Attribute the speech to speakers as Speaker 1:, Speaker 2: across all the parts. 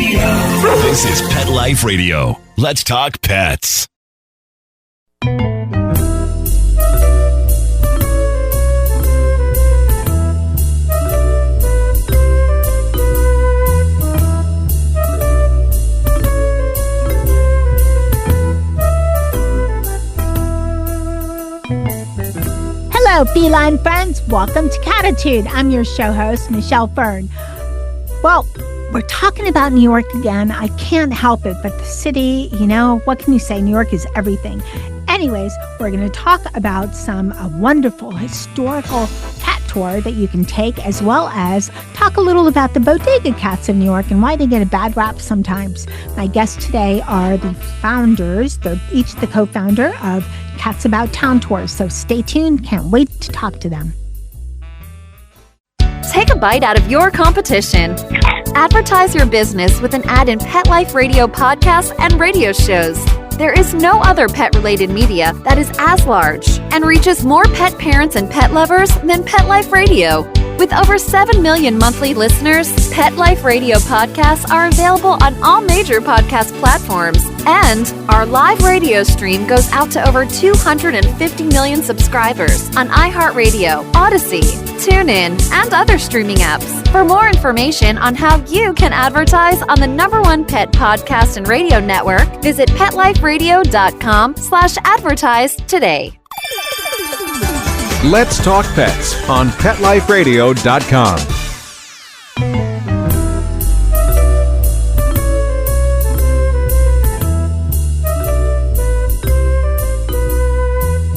Speaker 1: This is Pet Life Radio. Let's talk pets.
Speaker 2: Hello, feline friends. Welcome to Cattitude. I'm your show host, Michelle Fern. Well, we're talking about New York again. I can't help it, but the city, what can you say? New York is everything. Anyways, we're going to talk about a wonderful historical cat tour that you can take, as well as talk a little about the bodega cats in New York and why they get a bad rap sometimes. My guests today are the founders. They're each the co-founder of Cats About Town Tours. So stay tuned. Can't wait to talk to them.
Speaker 3: Take a bite out of your competition. Advertise your business with an ad in Pet Life Radio podcasts and radio shows. There is no other pet-related media that is as large and reaches more pet parents and pet lovers than Pet Life Radio. With over 7 million monthly listeners, Pet Life Radio podcasts are available on all major podcast platforms. And our live radio stream goes out to over 250 million subscribers on iHeartRadio, Odyssey, TuneIn, and other streaming apps. For more information on how you can advertise on the #1 pet podcast and radio network, visit PetLifeRadio.com/advertise today.
Speaker 4: Let's Talk Pets on PetLifeRadio.com.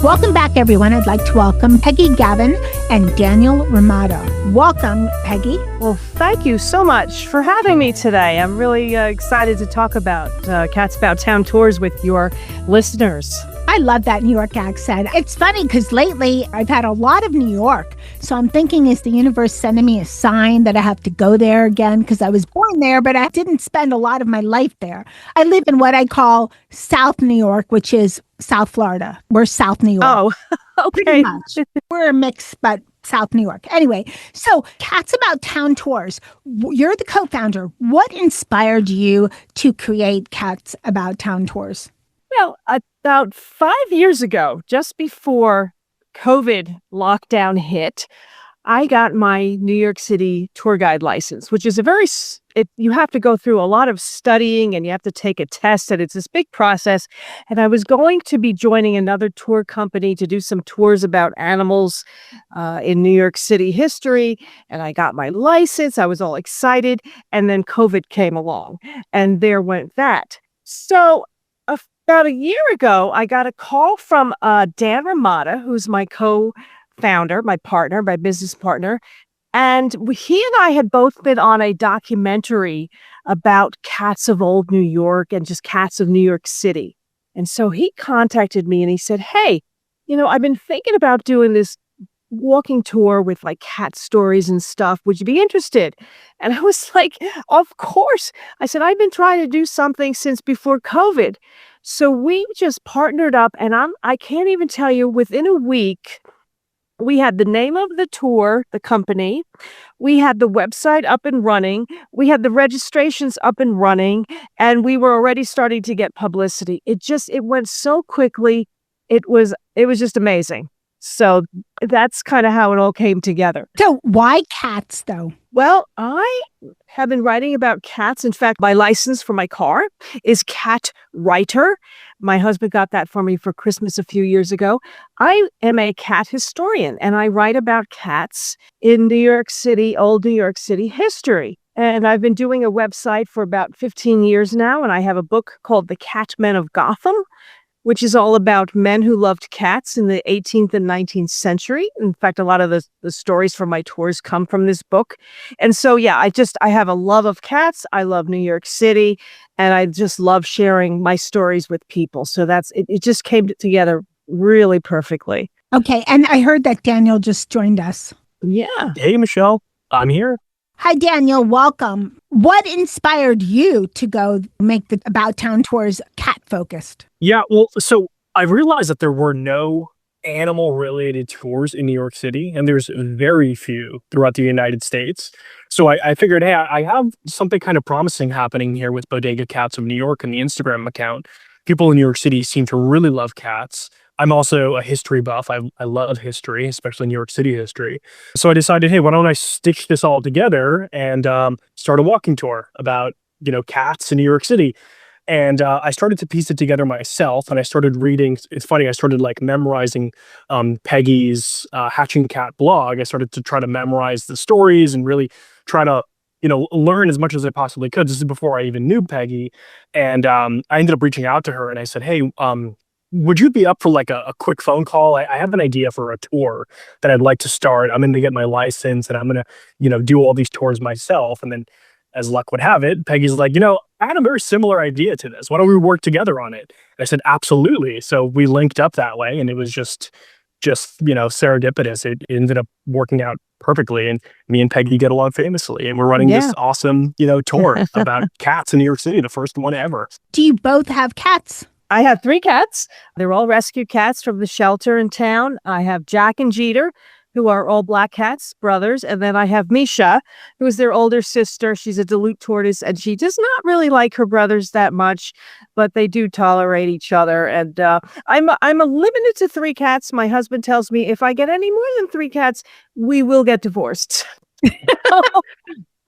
Speaker 2: Welcome back, everyone. I'd like to welcome Peggy, Gavan, and Daniel Rimada. Welcome, Peggy.
Speaker 5: Well, thank you so much for having me today. I'm really excited to talk about Cats About Town Tours with your listeners.
Speaker 2: I love that New York accent. It's funny because lately I've had a lot of New York. So I'm thinking, is the universe sending me a sign that I have to go there again? Because I was born there, but I didn't spend a lot of my life there. I live in what I call South New York, which is South Florida. We're South New York.
Speaker 5: Oh, okay.
Speaker 2: Pretty much. We're a mix, but South New York. Anyway, so Cats About Town Tours. You're the co-founder. What inspired you to create Cats About Town Tours?
Speaker 5: Well, about 5 years ago, just before COVID lockdown hit, I got my New York City tour guide license, which is you have to go through a lot of studying and you have to take a test, and it's this big process. And I was going to be joining another tour company to do some tours about animals in New York City history. And I got my license. I was all excited. And then COVID came along, and there went that. So about a year ago, I got a call from Dan Rimada, who's my co-founder, my partner, my business partner. And he and I had both been on a documentary about cats of old New York and just cats of New York City. And so he contacted me and he said, hey, I've been thinking about doing this walking tour with like cat stories and stuff. Would you be interested? And I was like, of course. I said, I've been trying to do something since before COVID. So we just partnered up, and I can't even tell you, within a week, we had the name of the tour, the company. We had the website up and running. We had the registrations up and running, and we were already starting to get publicity. It went so quickly. It was just amazing. So that's kind of how it all came together.
Speaker 2: So why cats, though?
Speaker 5: Well, I have been writing about cats. In fact, my license for my car is Cat Writer. My husband got that for me for Christmas a few years ago. I am a cat historian, and I write about cats in New York City, old New York City history. And I've been doing a website for about 15 years now, and I have a book called The Cat Men of Gotham, which is all about men who loved cats in the 18th and 19th century. In fact, a lot of the stories from my tours come from this book. And so, yeah, I have a love of cats. I love New York City, and I just love sharing my stories with people. So it just came together really perfectly.
Speaker 2: Okay. And I heard that Daniel just joined us.
Speaker 5: Yeah.
Speaker 6: Hey, Michelle. I'm here.
Speaker 2: Hi, Daniel. Welcome. What inspired you to go make the About Town Tours cat focused?
Speaker 6: Yeah, well, so I realized that there were no animal-related tours in New York City, and there's very few throughout the United States. So I figured, hey, I have something kind of promising happening here with Bodega Cats of New York and the Instagram account. People in New York City seem to really love cats. I'm also a history buff. I love history, especially New York City history. So I decided, hey, why don't I stitch this all together and start a walking tour about, cats in New York City. And I started to piece it together myself, and I started reading. It's funny, I started like memorizing Peggy's Hatching Cat blog. I started to try to memorize the stories and really try to, learn as much as I possibly could. This is before I even knew Peggy. And I ended up reaching out to her and I said, hey, would you be up for like a quick phone call? I have an idea for a tour that I'd like to start. I'm going to get my license and I'm going to, do all these tours myself. And then as luck would have it, Peggy's like, I had a very similar idea to this. Why don't we work together on it? And I said, absolutely. So we linked up that way, and it was just serendipitous. It ended up working out perfectly, and me and Peggy get along famously, and we're running this awesome, tour about cats in New York City, the first one ever.
Speaker 2: Do you both have cats?
Speaker 5: I have 3 cats. They're all rescue cats from the shelter in town. I have Jack and Jeter, who are all black cats, brothers. And then I have Misha, who is their older sister. She's a Duluth tortoise, and she does not really like her brothers that much, but they do tolerate each other. And I'm limited to 3 cats. My husband tells me if I get any more than 3 cats, we will get divorced.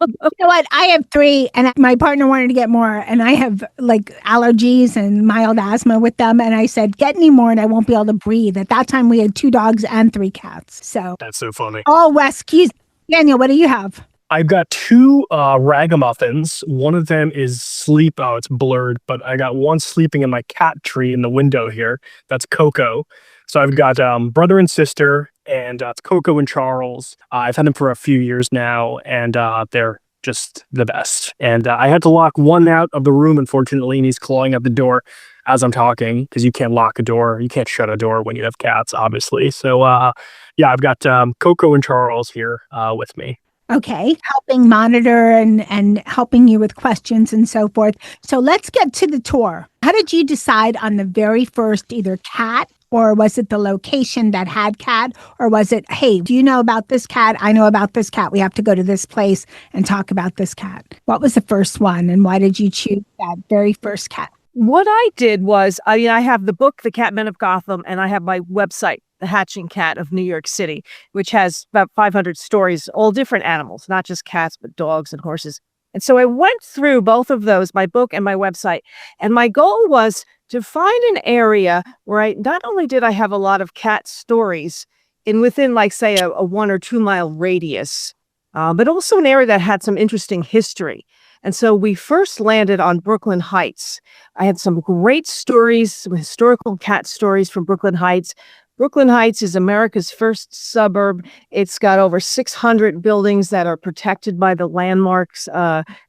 Speaker 2: You know what? I have 3, and my partner wanted to get more, and I have like allergies and mild asthma with them. And I said, get any more, and I won't be able to breathe. At that time, we had 2 dogs and 3 cats. So
Speaker 6: that's so funny.
Speaker 2: All rescues. Daniel, what do you have?
Speaker 6: I've got 2 ragamuffins. One of them is sleep. Oh, it's blurred, but I got one sleeping in my cat tree in the window here. That's Coco. So I've got brother and sister, and it's Coco and Charles. I've had them for a few years now, and they're just the best. And I had to lock one out of the room, unfortunately, and he's clawing at the door as I'm talking, because you can't lock a door. You can't shut a door when you have cats, obviously. So, I've got Coco and Charles here with me.
Speaker 2: Okay, helping monitor and helping you with questions and so forth. So let's get to the tour. How did you decide on the very first either cat, or was it the location that had cat, or was it, hey, do you know about this cat? I know about this cat. We have to go to this place and talk about this cat. What was the first one, and why did you choose that very first cat?
Speaker 5: What I did was, I have the book, The Catmen of Gotham, and I have my website, The Hatching Cat of New York City, which has about 500 stories, all different animals, not just cats, but dogs and horses. And so I went through both of those, my book and my website, and my goal was to find an area where not only did I have a lot of cat stories within, like, say, a 1 or 2 mile radius, but also an area that had some interesting history. And so we first landed on Brooklyn Heights. I had some great stories, some historical cat stories from Brooklyn Heights. Brooklyn Heights is America's first suburb. It's got over 600 buildings that are protected by the Landmarks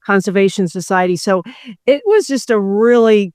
Speaker 5: Conservation Society. So it was just a really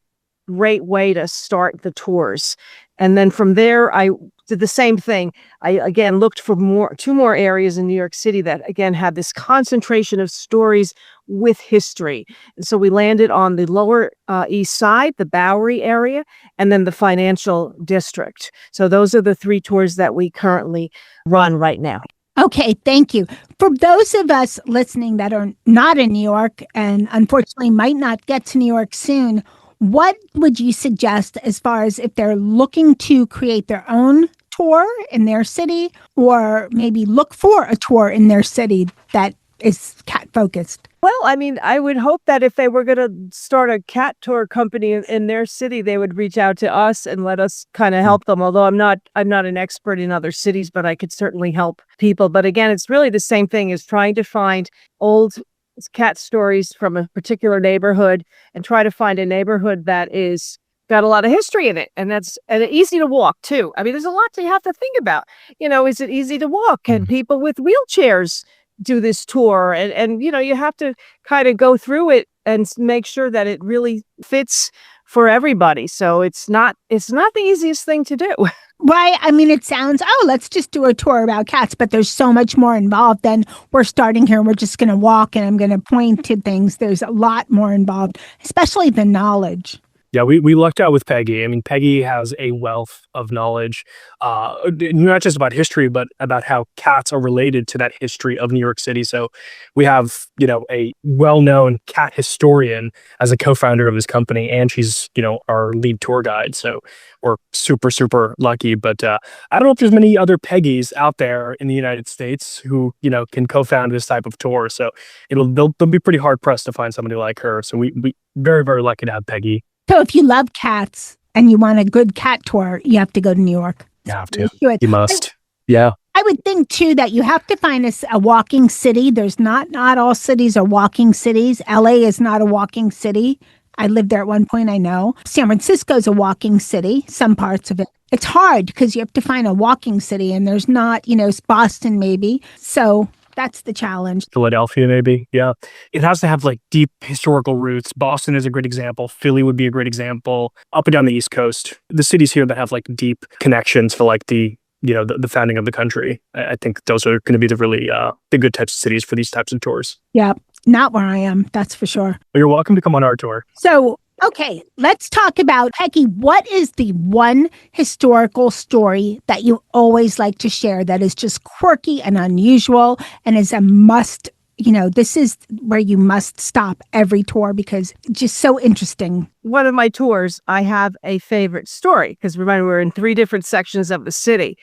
Speaker 5: great way to start the tours. And then from there, I did the same thing. I, again, looked for 2 more areas in New York City that, again, had this concentration of stories with history. And so we landed on the Lower East Side, the Bowery area, and then the Financial District. So those are the 3 tours that we currently run right now.
Speaker 2: Okay, thank you. For those of us listening that are not in New York and unfortunately might not get to New York soon, what would you suggest as far as if they're looking to create their own tour in their city, or maybe look for a tour in their city that is cat focused?
Speaker 5: Well, I would hope that if they were going to start a cat tour company in their city, they would reach out to us and let us kind of help them. Although I'm not an expert in other cities, but I could certainly help people. But again, it's really the same thing as trying to find old cat stories from a particular neighborhood and try to find a neighborhood that is got a lot of history in it, and easy to walk too. There's a lot you have to think about. Is it easy to walk? Can people with wheelchairs do this tour? And you have to kind of go through it and make sure that it really fits for everybody. So it's not the easiest thing to do.
Speaker 2: Right. It sounds, let's just do a tour about cats, but there's so much more involved than we're starting here. We're just going to walk and I'm going to point to things. There's a lot more involved, especially the knowledge.
Speaker 6: Yeah, we lucked out with Peggy. I mean, Peggy has a wealth of knowledge, not just about history, but about how cats are related to that history of New York City. So we have, a well-known cat historian as a co-founder of this company, and she's, our lead tour guide. So we're super, super lucky. But I don't know if there's many other Peggys out there in the United States who, can co-found this type of tour. So they'll be pretty hard pressed to find somebody like her. So we very, very lucky to have Peggy.
Speaker 2: So if you love cats and you want a good cat tour, you have to go to New York.
Speaker 6: You have to. You must. Yeah.
Speaker 2: I would think, too, that you have to find a walking city. There's not all cities are walking cities. LA is not a walking city. I lived there at one point, I know. San Francisco's a walking city, some parts of it. It's hard because you have to find a walking city, and there's not, it's Boston maybe. So that's the challenge.
Speaker 6: Philadelphia, maybe. Yeah. It has to have like deep historical roots. Boston is a great example. Philly would be a great example. Up and down the East Coast, the cities here that have like deep connections for like the founding of the country. I think those are going to be the good types of cities for these types of tours.
Speaker 2: Yeah. Not where I am. That's for sure.
Speaker 6: Well, you're welcome to come on our tour.
Speaker 2: So, okay, let's talk about, Peggy, what is the one historical story that you always like to share that is just quirky and unusual and is a must, this is where you must stop every tour because it's just so interesting.
Speaker 5: One of my tours, I have a favorite story because remember, we're in 3 different sections of the city.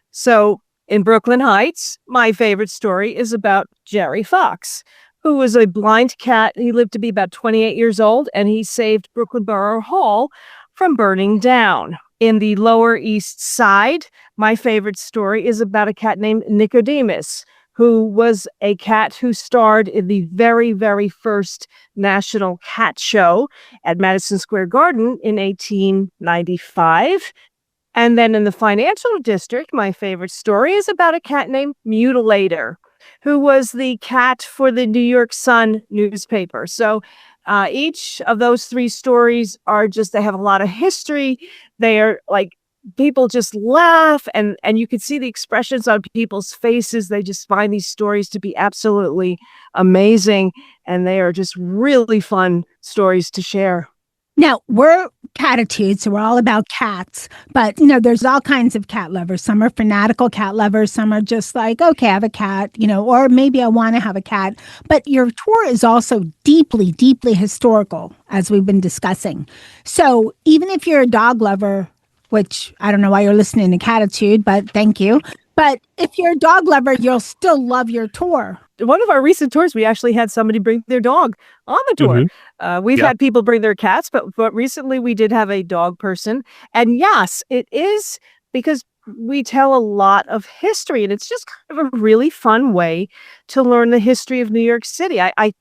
Speaker 5: So in Brooklyn Heights, my favorite story is about Jerry Fox, who was a blind cat. He lived to be about 28 years old, and he saved Brooklyn Borough Hall from burning down. In the Lower East Side, my favorite story is about a cat named Nicodemus, who was a cat who starred in the very, very first National Cat Show at Madison Square Garden in 1895. And then in the Financial District, my favorite story is about a cat named Mutilator, who was the cat for the New York Sun newspaper. So each of those 3 stories they have a lot of history. They are like, people just laugh and you can see the expressions on people's faces. They just find these stories to be absolutely amazing. And they are just really fun stories to share.
Speaker 2: Now, we're Cattitude, so we're all about cats, but, there's all kinds of cat lovers. Some are fanatical cat lovers. Some are just like, okay, I have a cat, or maybe I want to have a cat. But your tour is also deeply, deeply historical, as we've been discussing. So even if you're a dog lover, which I don't know why you're listening to Cattitude, but thank you. But if you're a dog lover, you'll still love your tour.
Speaker 5: One of our recent tours, we actually had somebody bring their dog on the tour. Mm-hmm. We've had people bring their cats, but recently we did have a dog person. And yes, it is because we tell a lot of history, and it's just kind of a really fun way to learn the history of New York City. I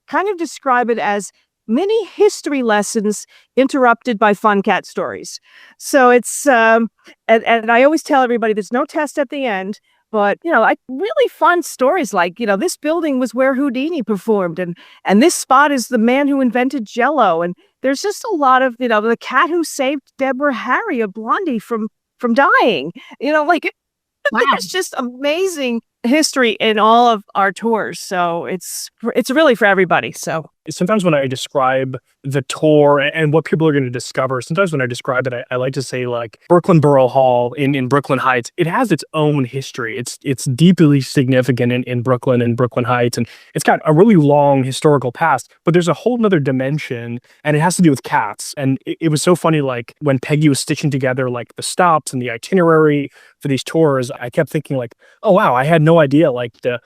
Speaker 5: kind of describe it as mini history lessons interrupted by fun cat stories. So it's, and I always tell everybody there's no test at the end, but, like really fun stories like, this building was where Houdini performed and this spot is the man who invented Jell-O. And there's just a lot of, the cat who saved Deborah Harry, a blondie, from dying,
Speaker 2: Wow.
Speaker 5: There's just amazing history in all of our tours. So it's really for everybody. So
Speaker 6: sometimes when I describe the tour and what people are going to discover, sometimes when I describe it, I like to say like Brooklyn Borough Hall in Brooklyn Heights, it has its own history. It's deeply significant in Brooklyn and Brooklyn Heights. And it's got a really long historical past, but there's a whole nother dimension and it has to do with cats. And it was so funny, like when Peggy was stitching together like the stops and the itinerary for these tours, I kept thinking like, oh wow, I had no idea like the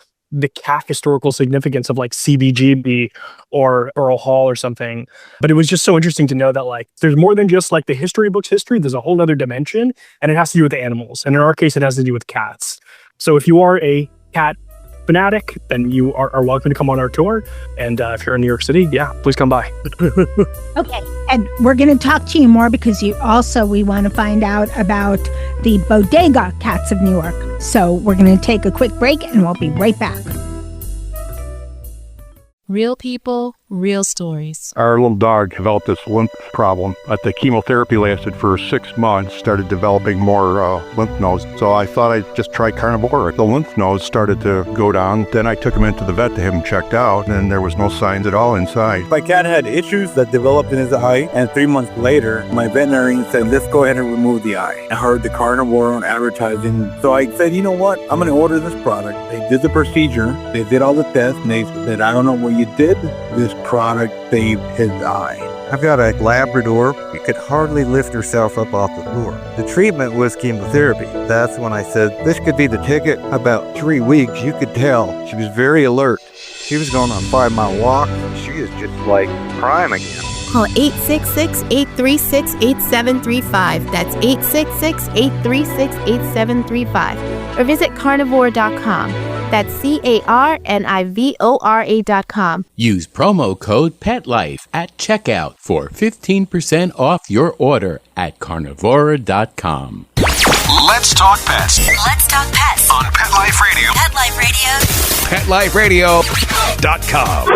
Speaker 6: cat historical significance of like CBGB or Borough Hall or something. But it was just so interesting to know that like there's more than just like the history books history. There's a whole other dimension and it has to do with animals. And in our case, it has to do with cats. So if you are a cat fanatic, then you are welcome to come on our tour. And if you're in New York City, yeah, please come by.
Speaker 2: Okay. And we're going to talk to you more because we want to find out about the bodega cats of New York. So we're going to take a quick break and we'll be right back.
Speaker 7: Real people, Real stories.
Speaker 8: Our little dog developed this lymph problem. The chemotherapy lasted for 6 months, started developing more lymph nodes. So I thought I'd just try carnivore. The lymph nodes started to go down. Then I took him into the vet to have him checked out, and there was no signs at all inside.
Speaker 9: My cat had issues that developed in his eye, and 3 months later, my veterinarian said, let's go ahead and remove the eye. I heard the carnivore on advertising, so I said, you know what? I'm going to order this product. They did the procedure. They did all the tests, and they said, I don't know what you did. This product saved his eye.
Speaker 10: I've got a Labrador. She could hardly lift herself up off the floor. The treatment was chemotherapy. That's when I said, this could be the ticket. About 3 weeks, you could tell. She was very alert. She was going on a 5-mile walk. She is just like prime again.
Speaker 7: Call 866-836-8735. That's 866-836-8735. Or visit carnivore.com. That's carnivora.com.
Speaker 11: Use promo code PETLIFE at checkout for 15% off your order at carnivora.com.
Speaker 1: Let's talk pets.
Speaker 12: Let's talk pets
Speaker 1: On Pet Life Radio.
Speaker 12: Pet Life Radio.
Speaker 1: PetLifeRadio.com.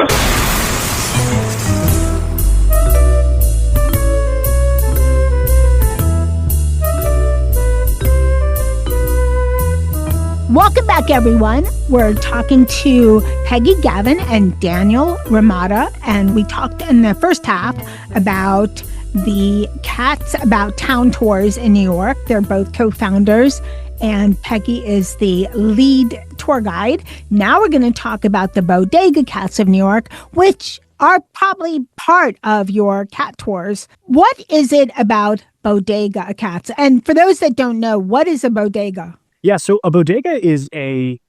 Speaker 2: Welcome back, everyone. We're talking to Peggy, Gavan, and Daniel Rimada, and we talked in the first half about the Cats About Town tours in New York. They're both co-founders, and Peggy is the lead tour guide. Now we're going to talk about the Bodega Cats of New York, which are probably part of your cat tours. What is it about Bodega Cats? And for those that don't know, what is a bodega?
Speaker 6: Yeah, so a bodega is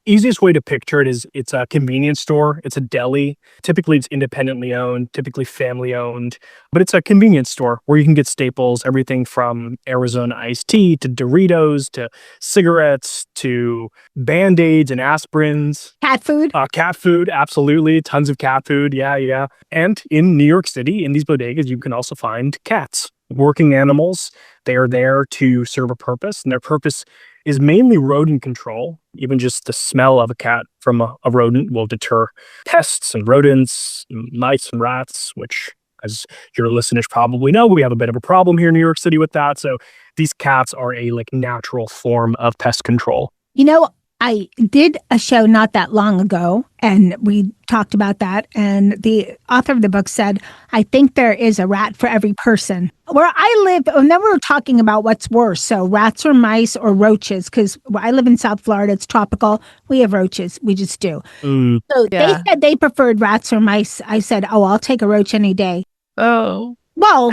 Speaker 6: easiest way to picture it is it's a convenience store. It's a deli. Typically, it's independently owned, typically family owned, but it's a convenience store where you can get staples, everything from Arizona iced tea to Doritos to cigarettes to Band-Aids and aspirins.
Speaker 2: Cat food?
Speaker 6: Cat food, absolutely. Tons of cat food. Yeah. And in New York City, in these bodegas, you can also find cats, working animals. They are there to serve a purpose, and their purpose is mainly rodent control. Even just the smell of a cat from a rodent will deter pests and rodents, mice and rats, which, as your listeners probably know, we have a bit of a problem here in New York City with that. So these cats are a natural form of pest control.
Speaker 2: You know, I did a show not that long ago, and we talked about that. And the author of the book said, I think there is a rat for every person. Where I live, and then we were talking about what's worse. So rats or mice or roaches, because I live in South Florida. It's tropical. We have roaches. We just do. So they said they preferred rats or mice. I said, oh, I'll take a roach any day.
Speaker 5: Oh.
Speaker 2: Well,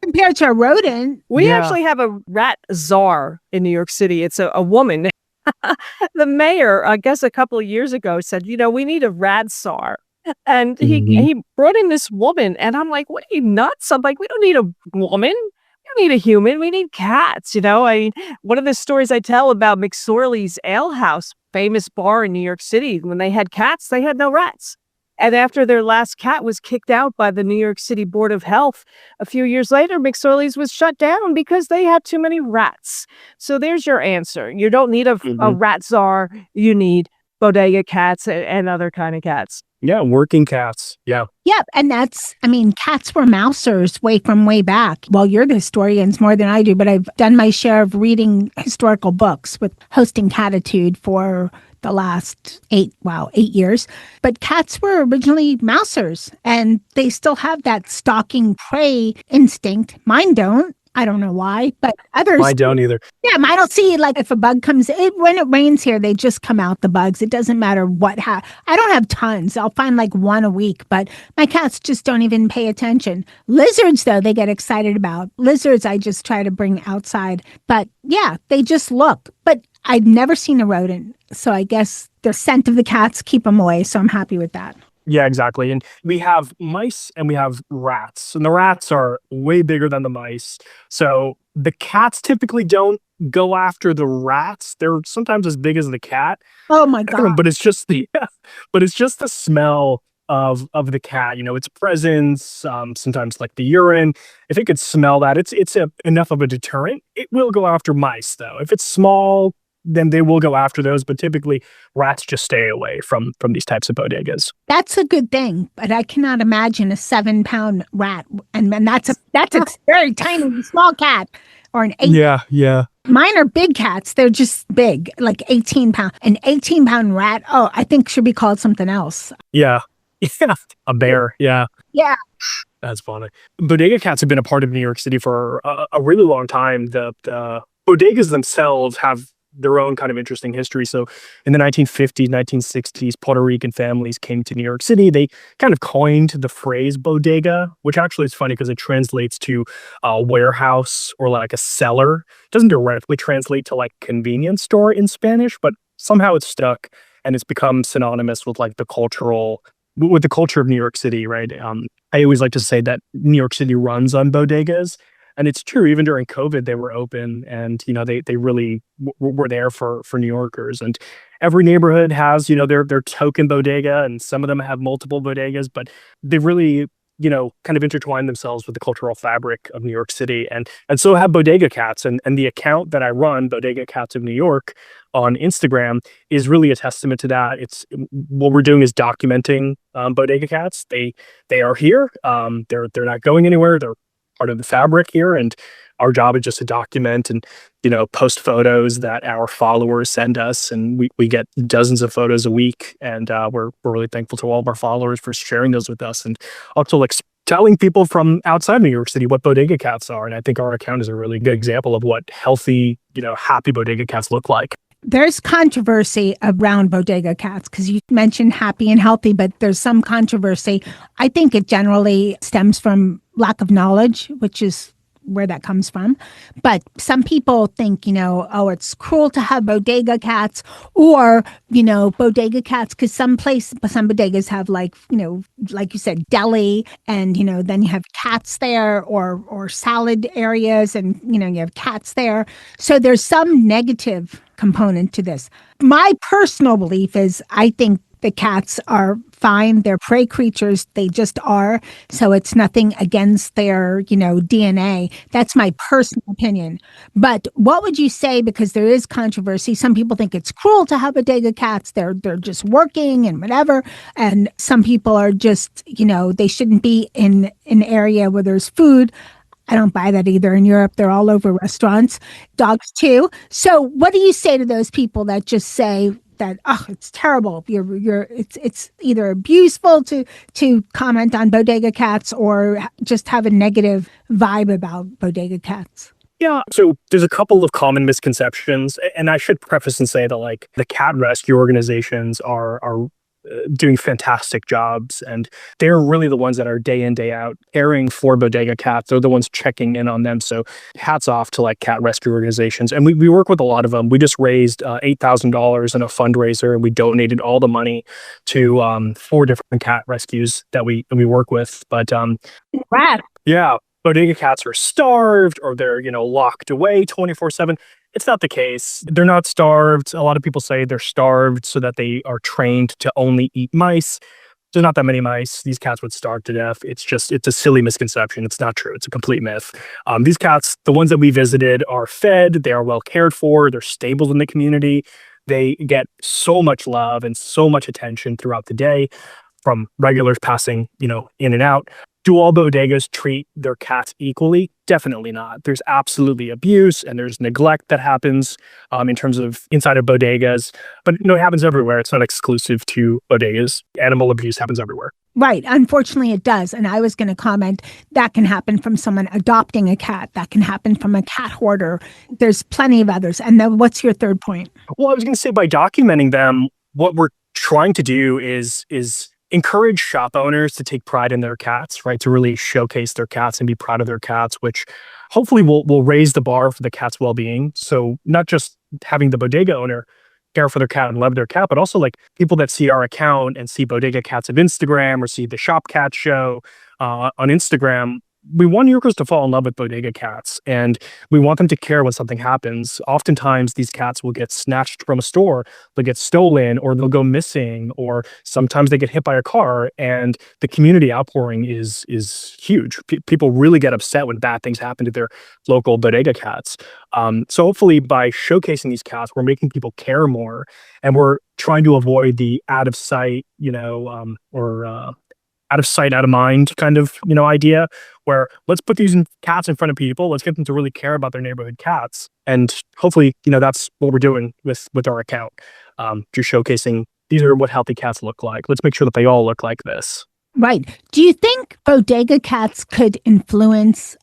Speaker 2: compared to a rodent.
Speaker 5: We actually have a rat czar in New York City. It's a woman. The mayor, I guess a couple of years ago, said, we need a rat czar. And he brought in this woman. And I'm like, what are you, nuts? I'm like, we don't need a woman. We don't need a human. We need cats. One of the stories I tell about McSorley's Ale House, famous bar in New York City, when they had cats, they had no rats. And after their last cat was kicked out by the New York City Board of Health, a few years later, McSorley's was shut down because they had too many rats. So there's your answer. You don't need a rat czar. You need bodega cats and other kind of cats.
Speaker 6: Yeah, working cats. Yeah.
Speaker 2: Yeah, and cats were mousers way back. Well, you're the historians more than I do, but I've done my share of reading historical books with hosting Cattitude for the last 8 years. But cats were originally mousers, and they still have that stalking prey instinct. Mine don't. I don't know why, but others...
Speaker 6: Mine don't either.
Speaker 2: Yeah, I don't see, if a bug comes... when it rains here, they just come out, the bugs. It doesn't matter what... I don't have tons. I'll find one a week, but my cats just don't even pay attention. Lizards, though, they get excited about. Lizards, I just try to bring outside. But yeah, they just look. But I've never seen a rodent, so I guess the scent of the cats keep them away, so I'm happy with that.
Speaker 6: Yeah, exactly. And we have mice and we have rats, and the rats are way bigger than the mice. So the cats typically don't go after the rats. They're sometimes as big as the cat.
Speaker 2: Oh my God.
Speaker 6: But it's just the smell of the cat, its presence, sometimes the urine. If it could smell that, it's enough of a deterrent. It will go after mice though. If it's small, then they will go after those. But typically, rats just stay away from these types of bodegas.
Speaker 2: That's a good thing, but I cannot imagine a 7-pound rat, and that's a very tiny, small cat, or an 8.
Speaker 6: Yeah.
Speaker 2: Mine are big cats. They're just big, like 18 pound. An 18-pound rat, I think should be called something else.
Speaker 6: Yeah. A bear. Yeah.
Speaker 2: Yeah.
Speaker 6: That's funny. Bodega cats have been a part of New York City for a really long time. The bodegas themselves have their own kind of interesting history. So in the 1950s, 1960s, Puerto Rican families came to New York City. They kind of coined the phrase bodega, which actually is funny because it translates to a warehouse or like a cellar. It doesn't directly translate to like convenience store in Spanish, but somehow it's stuck and it's become synonymous with like the culture of New York City, right? I always like to say that New York City runs on bodegas. And it's true, even during COVID, they were open and, they really were there for New Yorkers. And every neighborhood has, their token bodega, and some of them have multiple bodegas, but they really, kind of intertwine themselves with the cultural fabric of New York City. And so have bodega cats. And the account that I run, Bodega Cats of New York, on Instagram is really a testament to that. It's what we're doing is documenting bodega cats. They are here. They're not going anywhere. They're part of the fabric here, and our job is just to document and post photos that our followers send us, and we get dozens of photos a week, and we're really thankful to all of our followers for sharing those with us, and also like telling people from outside New York City what bodega cats are. And I think our account is a really good example of what healthy, happy bodega cats look like.
Speaker 2: There's controversy around bodega cats because you mentioned happy and healthy, but there's some controversy. I think it generally stems from lack of knowledge, which is where that comes from. But some people think, it's cruel to have bodega cats, or, bodega cats, because some bodegas have like you said, deli, and, then you have cats there, or salad areas, and, you have cats there. So there's some negative component to this. My personal belief is I think the cats are fine. They're prey creatures. They just are. So it's nothing against their, DNA. That's my personal opinion. But what would you say, because there is controversy, some people think it's cruel to have bodega cats. They're just working and whatever. And some people are just, they shouldn't be in an area where there's food. I don't buy that either. In Europe, they're all over restaurants, dogs too. So what do you say to those people that just say that, it's terrible. It's either abuseful to comment on bodega cats, or just have a negative vibe about bodega cats?
Speaker 6: Yeah. So there's a couple of common misconceptions, and I should preface and say that like the cat rescue organizations are doing fantastic jobs, and they're really the ones that are day in, day out caring for bodega cats. They're the ones checking in on them. So hats off to like cat rescue organizations. And we work with a lot of them. We just raised $8,000 in a fundraiser, and we donated all the money to 4 different cat rescues that we work with. But
Speaker 2: wow.
Speaker 6: Yeah, bodega cats are starved, or they're, locked away 24/7. It's not the case. They're not starved. A lot of people say they're starved so that they are trained to only eat mice. There's not that many mice. These cats would starve to death. It's a silly misconception. It's not true. It's a complete myth. These cats, the ones that we visited, are fed. They are well cared for. They're stable in the community. They get so much love and so much attention throughout the day from regulars passing, in and out. Do all bodegas treat their cats equally? Definitely not. There's absolutely abuse and there's neglect that happens in terms of inside of bodegas. But it happens everywhere. It's not exclusive to bodegas. Animal abuse happens everywhere.
Speaker 2: Right. Unfortunately, it does. And I was going to comment that can happen from someone adopting a cat. That can happen from a cat hoarder. There's plenty of others. And then what's your third point?
Speaker 6: Well, I was going to say by documenting them, what we're trying to do is encourage shop owners to take pride in their cats, right? To really showcase their cats and be proud of their cats, which hopefully will raise the bar for the cat's well-being. So not just having the bodega owner care for their cat and love their cat, but also like people that see our account and see Bodega Cats of Instagram or see the Shop Cat Show on Instagram, we want New Yorkers to fall in love with bodega cats, and we want them to care when something happens. Oftentimes, these cats will get snatched from a store, they'll get stolen, or they'll go missing, or sometimes they get hit by a car, and the community outpouring is huge. People really get upset when bad things happen to their local bodega cats. So hopefully, by showcasing these cats, we're making people care more, and we're trying to avoid the out of sight, or out of sight, out of mind kind of, idea where let's put these cats in front of people. Let's get them to really care about their neighborhood cats. And hopefully, that's what we're doing with our account. Just showcasing these are what healthy cats look like. Let's make sure that they all look like this.
Speaker 2: Right. Do you think bodega cats could influence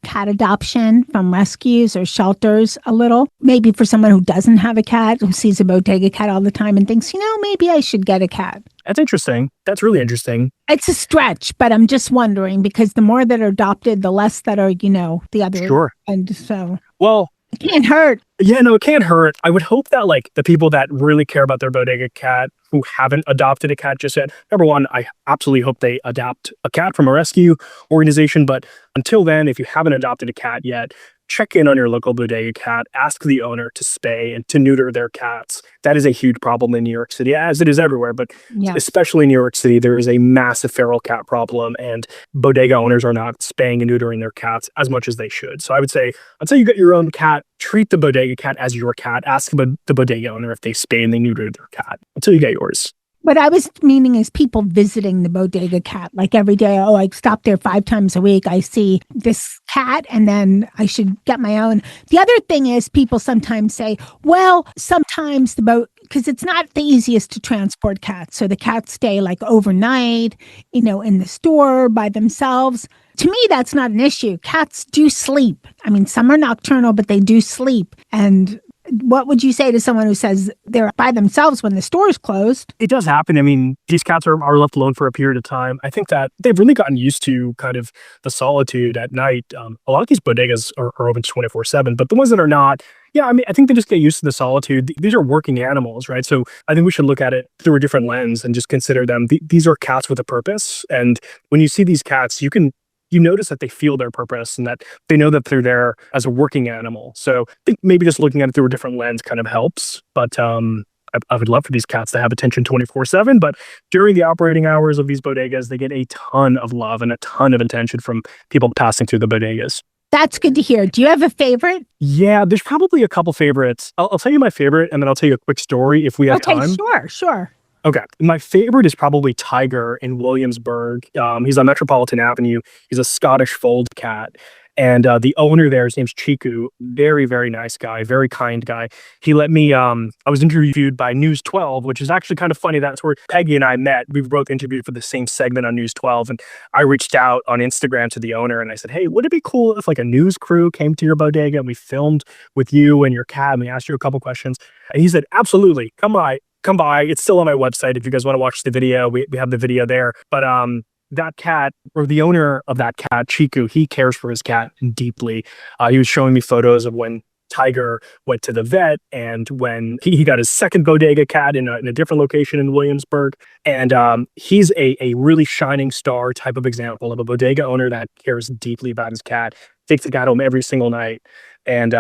Speaker 2: cat adoption from rescues or shelters a little? Maybe for someone who doesn't have a cat, who sees a bodega cat all the time and thinks, maybe I should get a cat.
Speaker 6: That's interesting. That's really interesting.
Speaker 2: It's a stretch, but I'm just wondering because the more that are adopted, the less that are, the other.
Speaker 6: Sure.
Speaker 2: And so.
Speaker 6: Well,
Speaker 2: it can't hurt.
Speaker 6: Yeah, no, it can't hurt. I would hope that the people that really care about their bodega cat who haven't adopted a cat just yet, number one, I absolutely hope they adopt a cat from a rescue organization. But until then, if you haven't adopted a cat yet, check in on your local bodega cat, ask the owner to spay and to neuter their cats. That is a huge problem in New York City, as it is everywhere, but especially in New York City, there is a massive feral cat problem, and bodega owners are not spaying and neutering their cats as much as they should. So I would say, until you get your own cat, treat the bodega cat as your cat. Ask the bodega owner if they spay and they neuter their cat until you get yours.
Speaker 2: What I was meaning is people visiting the bodega cat, like every day. Oh, I stop there 5 times a week. I see this cat and then I should get my own. The other thing is people sometimes say, well, sometimes because it's not the easiest to transport cats. So the cats stay overnight, in the store by themselves. To me, that's not an issue. Cats do sleep. I mean, some are nocturnal, but they do sleep. And what would you say to someone who says they're by themselves when the store is closed?
Speaker 6: It does happen. I mean, these cats are left alone for a period of time. I think that they've really gotten used to kind of the solitude at night. A lot of these bodegas are open 24/7, but the ones that are not, I think they just get used to the solitude. These are working animals, right? So I think we should look at it through a different lens and just consider them. These are cats with a purpose. And when you see these cats, you notice that they feel their purpose and that they know that they're there as a working animal. So I think maybe just looking at it through a different lens kind of helps. But I would love for these cats to have attention 24/7. But during the operating hours of these bodegas, they get a ton of love and a ton of attention from people passing through the bodegas.
Speaker 2: That's good to hear. Do you have a favorite?
Speaker 6: Yeah, there's probably a couple favorites. I'll tell you my favorite, and then I'll tell you a quick story if we have time.
Speaker 2: Okay, sure.
Speaker 6: Okay. My favorite is probably Tiger in Williamsburg. He's on Metropolitan Avenue. He's a Scottish fold cat. And the owner there, his name's Chiku. Very, very nice guy. Very kind guy. He let me, I was interviewed by News 12, which is actually kind of funny. That's where Peggy and I met. We were both interviewed for the same segment on News 12. And I reached out on Instagram to the owner and I said, hey, would it be cool if a news crew came to your bodega and we filmed with you and your cat and we asked you a couple questions? And he said, absolutely. Come by. It's still on my website. If you guys want to watch the video, we have the video there. But that cat, or the owner of that cat, Chiku, he cares for his cat deeply. He was showing me photos of when Tiger went to the vet and when he got his second bodega cat in a different location in Williamsburg. And he's a really shining star type of example of a bodega owner that cares deeply about his cat, takes the cat home every single night. And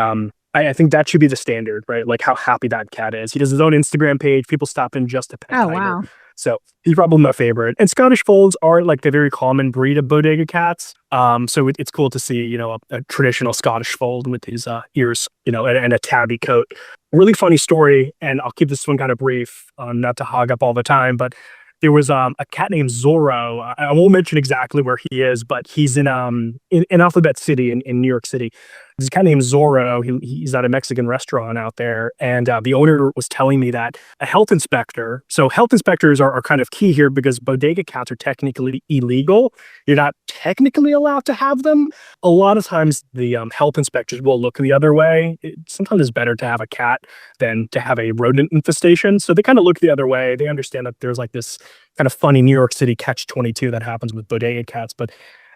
Speaker 6: I think that should be the standard, right? How happy that cat is. He does his own Instagram page. People stop in just to pet Tiger.
Speaker 2: Wow.
Speaker 6: So he's probably my favorite. And Scottish folds are the very common breed of bodega cats. So it's cool to see, a traditional Scottish fold with his ears, and a tabby coat. Really funny story, and I'll keep this one kind of brief, not to hog up all the time, but there was a cat named Zorro. I won't mention exactly where he is, but he's in Alphabet City in New York City. There's a cat named Zorro. He's at a Mexican restaurant out there. And the owner was telling me that a health inspector, so health inspectors are kind of key here because bodega cats are technically illegal. You're not technically allowed to have them. A lot of times the health inspectors will look the other way. Sometimes it's better to have a cat than to have a rodent infestation. So they kind of look the other way. They understand that there's this kind of funny New York City catch-22 that happens with bodega cats. But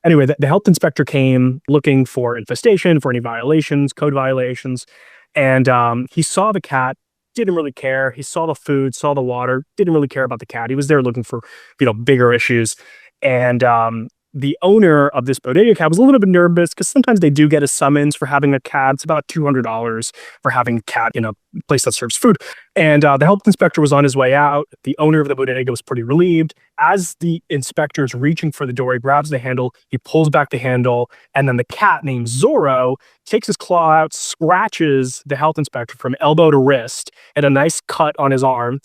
Speaker 6: anyway, the health inspector came looking for infestation, for any violations, code violations. And he saw the cat, didn't really care. He saw the food, saw the water, didn't really care about the cat. He was there looking for, bigger issues. And the owner of this bodega cat was a little bit nervous because sometimes they do get a summons for having a cat. It's about $200 for having a cat in a place that serves food. And the health inspector was on his way out. The owner of the bodega was pretty relieved. As the inspector is reaching for the door, he grabs the handle, he pulls back the handle, and then the cat named Zorro takes his claw out, scratches the health inspector from elbow to wrist, and a nice cut on his arm.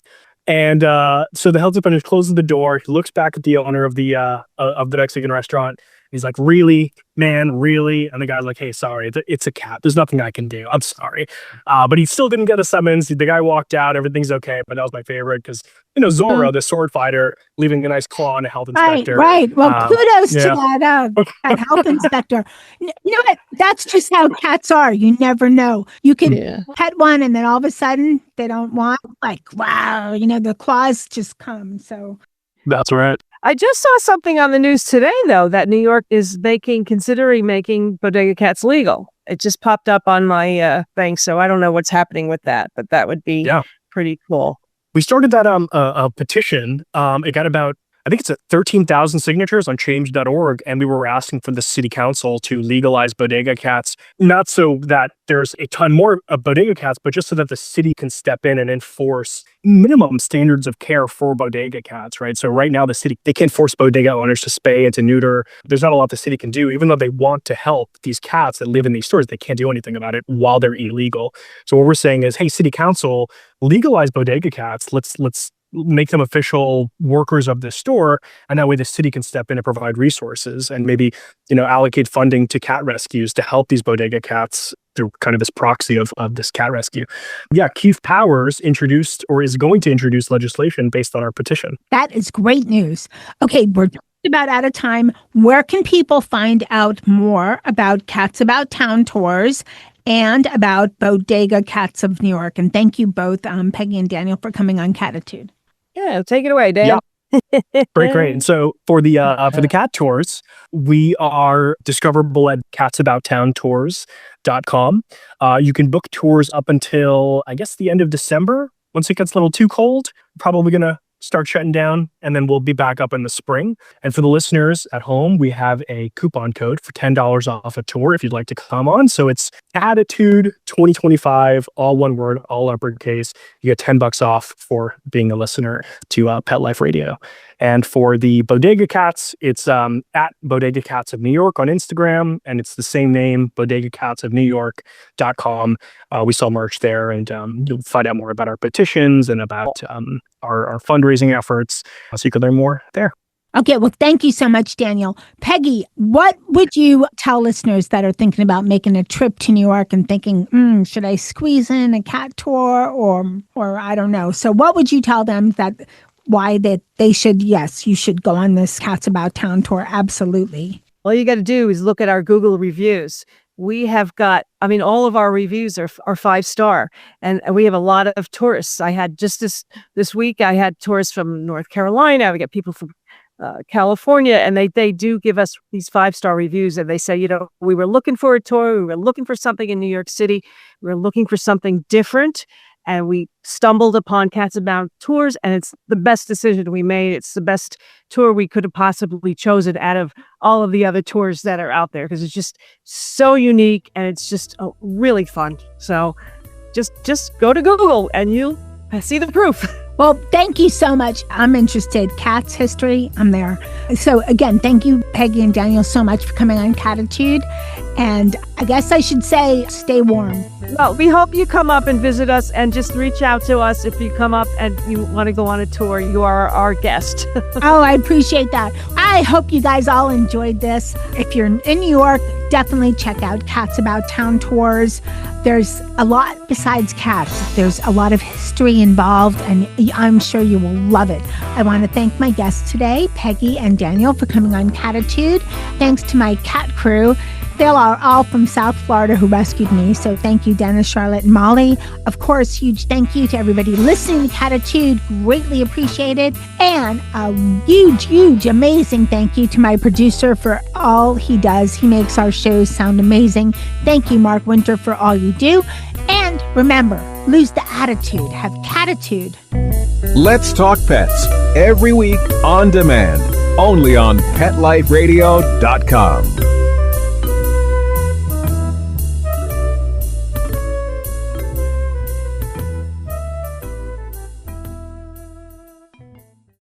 Speaker 6: And so the health inspector closes the door. He looks back at the owner of the Mexican restaurant. He's like, really, man, really? And the guy's like, hey, sorry, it's a cat. There's nothing I can do. I'm sorry. But he still didn't get a summons. The guy walked out. Everything's okay. But that was my favorite because, Zorro, the sword fighter, leaving a nice claw on a health inspector.
Speaker 2: Right. Well, kudos to that health inspector. You know what? That's just how cats are. You never know. You can pet one and then all of a sudden they don't want, like, wow, the claws just come. So
Speaker 6: that's right.
Speaker 5: I just saw something on the news today, though, that New York is considering making bodega cats legal. It just popped up on my thing, so I don't know what's happening with that, but that would be pretty cool.
Speaker 6: We started that a petition. It got about, I think it's 13,000 signatures on change.org, and we were asking for the city council to legalize bodega cats, not so that there's a ton more of bodega cats, but just so that the city can step in and enforce minimum standards of care for bodega cats, right? So right now the city, they can't force bodega owners to spay and to neuter. There's not a lot the city can do, even though they want to help these cats that live in these stores. They can't do anything about it while they're illegal. So what we're saying is, hey, city council, legalize bodega cats. Let's make them official workers of the store, and that way the city can step in and provide resources and maybe allocate funding to cat rescues to help these bodega cats through kind of this proxy of this cat rescue. Keith Powers introduced or is going to introduce legislation based on our petition.
Speaker 2: That is great news. Okay, we're about out of time. Where can people find out more about Cats About Town tours and about Bodega Cats of New York? And thank you both, Peggy and Daniel, for coming on Cattitude.
Speaker 5: Yeah, take it away, Dan.
Speaker 6: Yeah. Great. And so for the cat tours, we are discoverable at catsabouttownttours.com. You can book tours up until, I guess, the end of December. Once it gets a little too cold, probably going to start shutting down, and then we'll be back up in the spring. And for the listeners at home, we have a coupon code for $10 off a tour if you'd like to come on. So it's Cattitude 2025, all one word, all uppercase. You get $10 off for being a listener to Pet Life Radio. And for the Bodega Cats, it's at Bodega Cats of New York on Instagram, and it's the same name, bodegacatsofnewyork.com. We sell merch there, and you'll find out more about our petitions and about our fundraising efforts, so you can learn more there.
Speaker 2: Okay, well, thank you so much, Daniel. Peggy, what would you tell listeners that are thinking about making a trip to New York and thinking, should I squeeze in a cat tour or I don't know. So what would you tell them why they should, yes, you should go on this Cats About Town tour? Absolutely.
Speaker 5: All you got to do is look at our Google reviews. We have got, all of our reviews are 5-star, and we have a lot of tourists. I had just this week, I had tourists from North Carolina. We got people from California, and they do give us these 5-star reviews, and they say, we were looking for a tour. We were looking for something in New York City. We were looking for something different, and we stumbled upon Cats About Tours, and it's the best decision we made. It's the best tour we could have possibly chosen out of all of the other tours that are out there, because it's just so unique, and it's just really fun. So just go to Google and you'll see the proof.
Speaker 2: Well, thank you so much. I'm interested. Cats history, I'm there. So again, thank you, Peggy and Daniel, so much for coming on Cattitude. And I guess I should say, stay warm.
Speaker 5: Well, we hope you come up and visit us, and just reach out to us if you come up and you want to go on a tour. You are our guest.
Speaker 2: Oh, I appreciate that. I hope you guys all enjoyed this. If you're in New York, definitely check out Cats About Town tours. There's a lot besides cats. There's a lot of history involved, and I'm sure you will love it. I want to thank my guests today, Peggy and Daniel, for coming on Cattitude. Thanks to my cat crew. They are all from South Florida who rescued me. So thank you, Dennis, Charlotte, and Molly. Of course, huge thank you to everybody listening to Cattitude. Greatly appreciated. And a huge, amazing thank you to my producer for all he does. He makes our shows sound amazing. Thank you, Mark Winter, for all you do. And remember, lose the attitude. Have Cattitude.
Speaker 4: Let's Talk Pets, every week on demand. Only on PetLifeRadio.com.